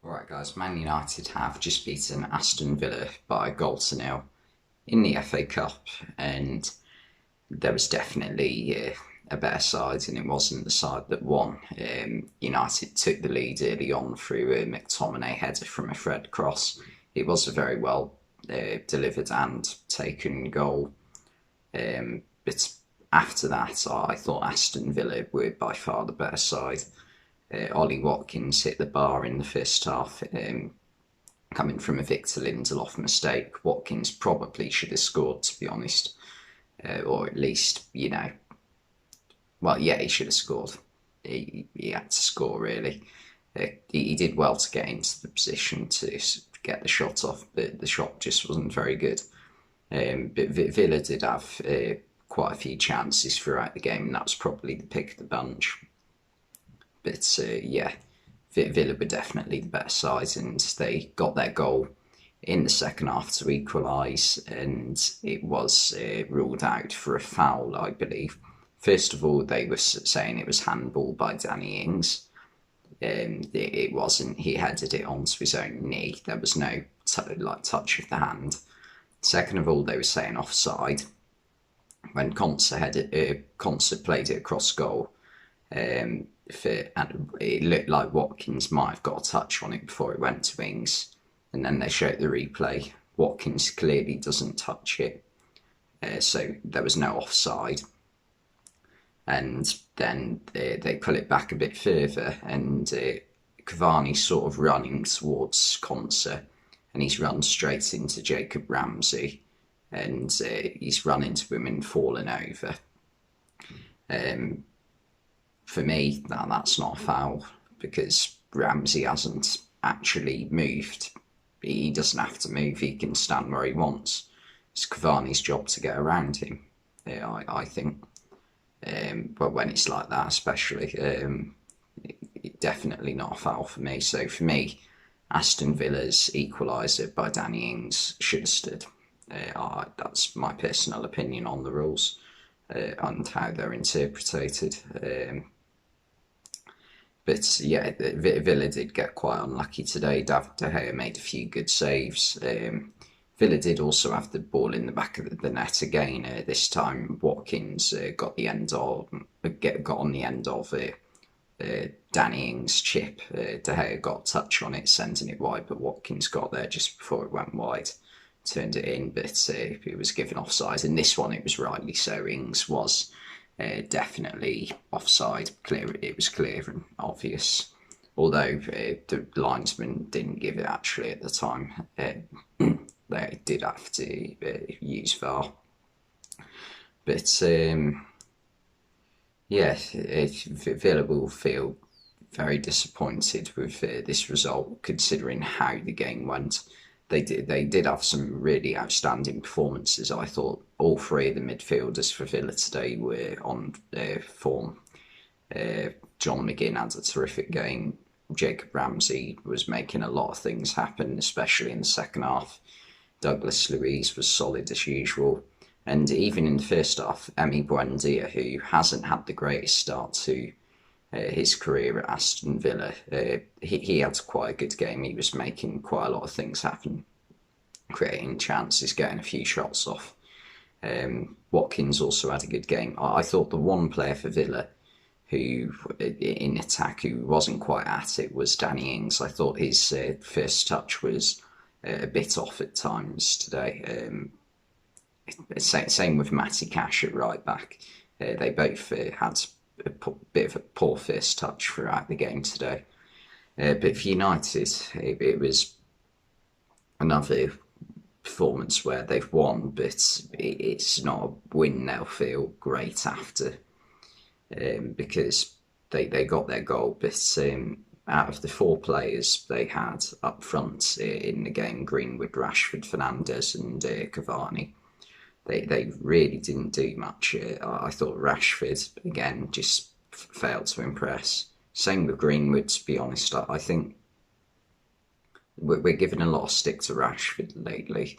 Alright guys, Man United have just beaten Aston Villa by a goal to nil in the FA Cup, and there was definitely a better side, and it wasn't the side that won. United took the lead early on through a McTominay header from a Fred cross. It was a very well delivered and taken goal, but after that I thought Aston Villa were by far the better side. Ollie Watkins hit the bar in the first half, coming from a Victor Lindelof mistake. Watkins probably should have scored, to be honest, or at least, well, yeah, he should have scored. He had to score, really. He did well to get into the position to get the shot off, but the shot just wasn't very good. But Villa did have quite a few chances throughout the game, and that was probably the pick of the bunch. But yeah, Villa were definitely the better side, and they got their goal in the second half to equalise, and it was ruled out for a foul, I believe. First of all, they were saying it was handball by Danny Ings. It wasn't. He headed it onto his own knee. There was no touch of the hand. Second of all, they were saying offside when Concert played it across goal. And it looked like Watkins might have got a touch on it before it went to Ings, and then they showed the replay. Watkins clearly doesn't touch it, so there was no offside. And then they pull it back a bit further, and Cavani's sort of running towards Concert, and he's run straight into Jacob Ramsey, and he's run into him and fallen over. For me, that's not a foul because Ramsey hasn't actually moved. He doesn't have to move, he can stand where he wants. It's Cavani's job to get around him, I think. But when it's like that, especially, definitely not a foul for me. So for me, Aston Villa's equaliser by Danny Ings should have stood. That's my personal opinion on the rules and how they're interpreted. But yeah, Villa did get quite unlucky today. David De Gea made a few good saves. Villa did also have the ball in the back of the net again. This time, Watkins got on the end of Danny Ings' chip. De Gea got a touch on it, sending it wide, but Watkins got there just before it went wide, turned it in, but it was given offside. And this one, it was rightly so. Ings was definitely offside. It was clear and obvious. Although the linesman didn't give it actually at the time. They did have to use VAR. But yeah, Villa will feel very disappointed with this result, considering how the game went. They did have some really outstanding performances. I thought all three of the midfielders for Villa today were on form. John McGinn had a terrific game. Jacob Ramsey was making a lot of things happen, especially in the second half. Douglas Luiz was solid as usual. And even in the first half, Emi Buendia, who hasn't had the greatest start to his career at Aston Villa, he had quite a good game. He was making quite a lot of things happen, creating chances, getting a few shots off. Watkins also had a good game. I thought the one player for Villa who, in attack, who wasn't quite at it was Danny Ings. I thought his first touch was a bit off at times today. Same with Matty Cash at right back. They both had a bit of a poor first touch throughout the game today. But for United, it was another performance where they've won, but it's not a win they'll feel great after, because they got their goal. But out of the four players they had up front in the game, Greenwood, Rashford, Fernandes and Cavani, they really didn't do much. I thought Rashford, again, just failed to impress. Same with Greenwood, to be honest. I think we're giving a lot of stick to Rashford lately.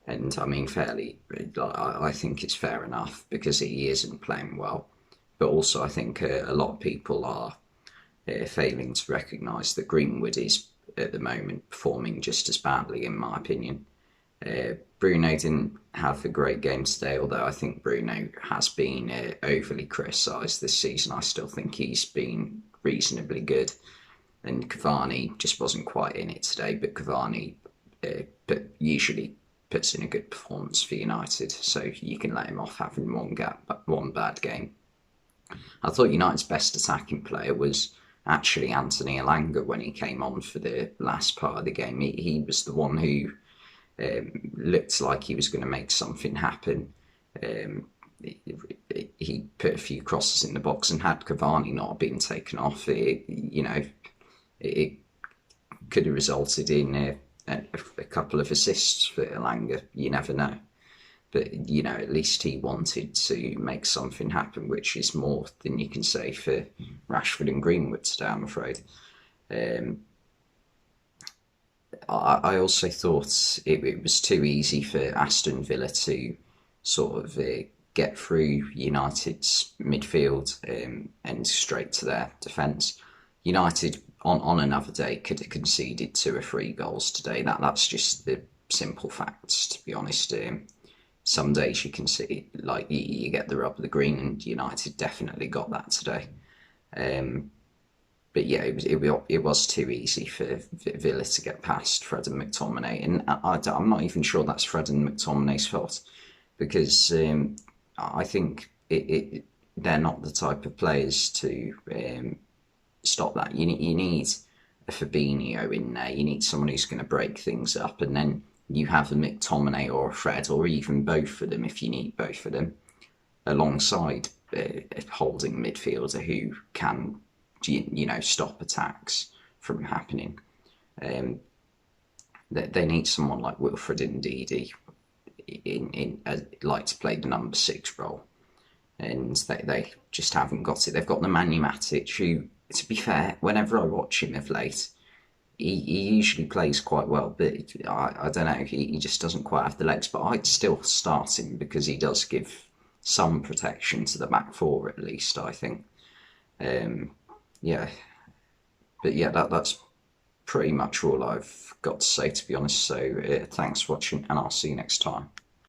And I mean, fairly, I think it's fair enough because he isn't playing well. But also, I think a lot of people are failing to recognise that Greenwood is at the moment, performing just as badly, in my opinion. Bruno didn't have a great game today, although I think Bruno has been overly criticised this season. I still think he's been reasonably good. And Cavani just wasn't quite in it today, but Cavani usually puts in a good performance for United, so you can let him off having one bad game. I thought United's best attacking player was actually Anthony Elanga when he came on for the last part of the game. He was the one who looked like he was going to make something happen. He put a few crosses in the box, and had Cavani not been taken off, it could have resulted in a couple of assists for Elanga. You never know. But, at least he wanted to make something happen, which is more than you can say for Rashford and Greenwood today, I'm afraid. I also thought it was too easy for Aston Villa to sort of get through United's midfield and straight to their defence. United, on another day, could have conceded 2 or 3 goals today. That's just the simple facts, to be honest. Some days you can see, like, you get the rub of the green, and United definitely got that today. But yeah, it was too easy for Villa to get past Fred and McTominay, and I'm not even sure that's Fred and McTominay's fault, because I think they're not the type of players to stop that. You need a Fabinho in there. You need someone who's going to break things up, and then you have a McTominay or a Fred, or even both of them if you need both of them, alongside a holding midfielder who can, stop attacks from happening. They need someone like Wilfred Ndidi like to play the number 6 role, and they just haven't got it. They've got the Nemanja Matic, who, to be fair, whenever I watch him of late, he usually plays quite well, but I don't know, he just doesn't quite have the legs. But I'd still start him because he does give some protection to the back 4, at least, I think. Yeah, but yeah, that's pretty much all I've got to say, to be honest. So thanks for watching, and I'll see you next time.